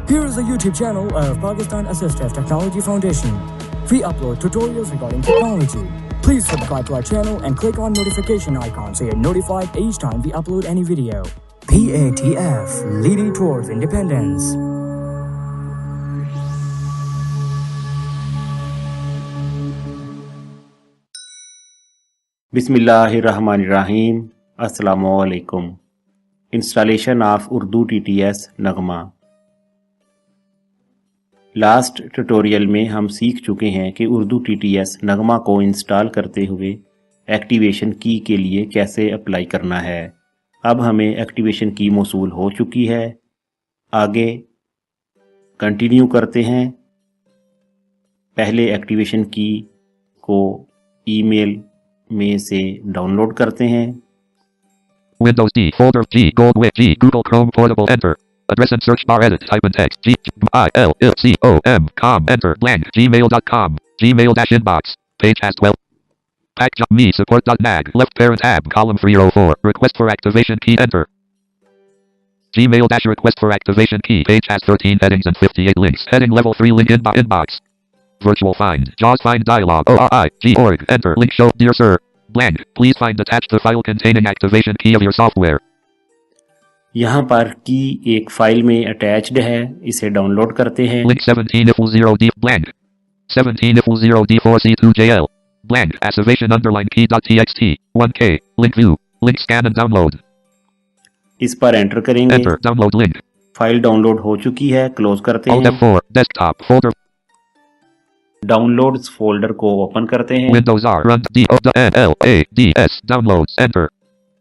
Here is the YouTube channel of Pakistan Assistive Technology Foundation. We upload tutorials regarding technology. Please subscribe to our channel and click on notification icon so you're notified each time we upload any video. PATF, leading towards independence. बिस्मिल्लाहिर्रहमानिर्रहीम। अस्सलामुअलैकुम। Installation of Urdu TTS Nagma. Last tutorial में हम सीख चुके हैं कि Urdu TTS नगमा को install करते हुए एक्टिवेशन की के लिए कैसे अप्लाई करना है। अब हमें एक्टिवेशन की मौसूल हो चुकी है। आगे कंटिन्यू करते हैं। पहले एक्टिवेशन की को ईमेल में से डाउनलोड करते हैं। Windows D, folder G, Gold Wig G, Google Chrome Portable, enter. Address and search bar, edit, type in text, G, I, L, C, O, M, com, enter, blank, gmail.com, gmail-inbox, page has 12. Pack.me, support.nag, left parent tab, column 304, request for activation key, enter. Gmail-request for activation key, page has 13 headings and 58 links, heading level 3 link inbox. Virtual find, JAWS find dialog, ORIG, enter, link show, dear sir, blank, please find attached the file containing activation key of your software. यहाँ पर की एक file में attached है, इसे download करते हैं। Link 17if0d blank, 17if0d4c2jl, blank, activation underline key.txt, 1k, link view, link scan and download. इस पर एंटर करेंगे। Enter, download link. File download हो चुकी है, क्लोज करते Alt हैं। F4, desktop, folder. Downloads folder को ओपन करते हैं। Windows R, run DONLADS, downloads, enter.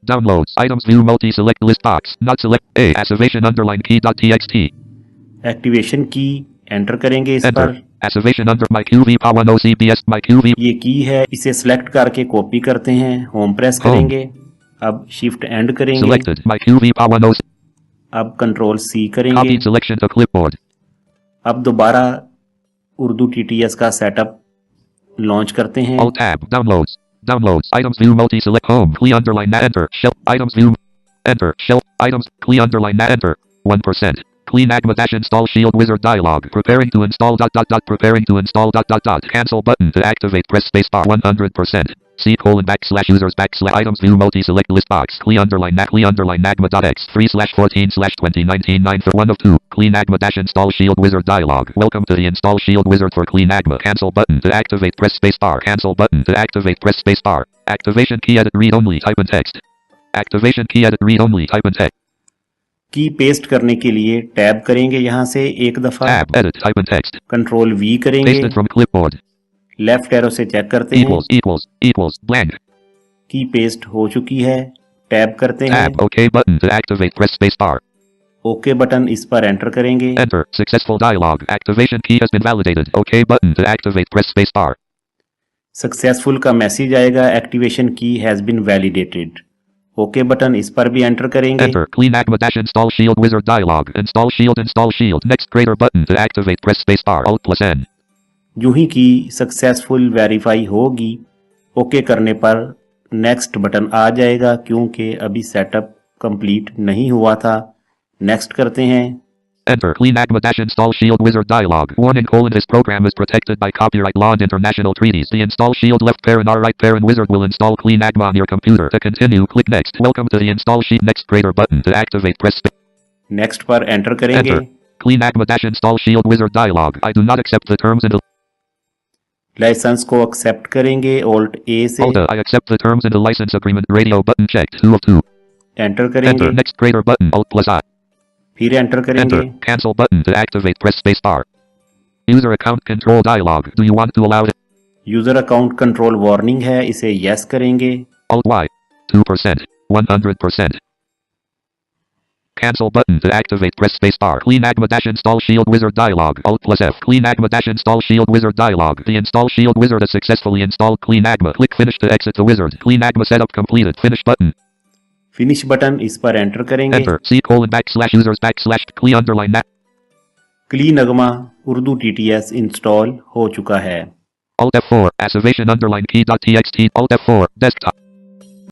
Downloads, items view multi-select list box, not select, A, activation underline key.txt. Activation की enter करेंगे इस Enter, पर। activation under myQV PAW1 OCBS myQV. ये की है, इसे सिलेक्ट करके कॉपी करते हैं, होम प्रेस करेंगे। अब शिफ्ट एंड करेंगे। Selected, myQV PAW1 OC. अब कंट्रोल C करेंगे। Copied selection to clipboard. अब दोबारा उर्दू TTS का सेटअप लॉन्च करते हैं। Alt tab, downloads, downloads, items view multi-select home, CLI underline na enter, shell, items view, enter, shell, items, CLI underline na enter, 1%. Clean Agma dash install shield wizard dialog, preparing to install preparing to install cancel button to activate, press spacebar 100%. C: /users items view multi-select list box, CLI underline nagma.x 3/14/2019 9 for 1 of 2. Clean Agma dash install shield wizard dialog. Welcome to the install shield wizard for Clean Agma. Cancel button to activate, press spacebar. Cancel button to activate, press spacebar. Activation key edit read only, type in text. Activation key edit read only, type in text. की paste करने के लिए tab करेंगे यहाँ से एक दफा। Tab, edit, type in text. Control V करेंगे। Paste it from clipboard. Left arrow से चेक करते हैं। Equals blank. की पेस्ट हो चुकी है, टैब करते हैं। Tab, OK button to activate, press spacebar. Okay button, इस पर एंटर करेंगे। Enter, successful dialog. Activation key has been validated. OK button to activate, press spacebar. Successful का मैसेज आएगा, activation key has been validated. Okay button, इस पर भी enter करेंगे। Enter, Clean Agma dash install shield wizard dialog. Install shield. Next greater button to activate, press spacebar. Alt+N. यूं ही की successful verify होगी, okay करने पर नेक्स्ट बटन आ जाएगा क्योंकि अभी सेटअप कंप्लीट नहीं हुआ था। नेक्स्ट करते हैं। Enter, Clean Agma dash install shield wizard dialog. Warning: this program is protected by copyright law and international treaties. The install shield left parent or right parent wizard will install Clean Agma on your computer. To continue, click next. Welcome to the install sheet. Next greater button to activate, press space. Next पर enter करेंगे। Enter, Clean Agma dash install shield wizard dialog. I do not accept the terms and license को accept करेंगे, Alt A से। Alt, I accept the terms in the license agreement. Radio button checked. 2 of 2. Enter करेंगे। Enter, next greater button. Alt+I. फिर enter करेंगे। Enter, cancel button to activate, press spacebar. User account control dialog. Do you want to allow it? User account control warning है, इसे yes करेंगे। Alt Y. 2%. 100%. Cancel button to activate, press spacebar. Clean Agma dash install shield wizard dialog. Alt+F. Clean Agma dash install shield wizard dialog. The install shield wizard has successfully installed Clean Agma. Click finish to exit the wizard. Clean Agma setup completed. Finish button. Finish button, इस पर enter करेंगे। Enter, C:/users /CLI underline that. क्ली नगमा Urdu TTS install हो चुका है। Alt F4, activation underline key.txt. Alt F4, desktop.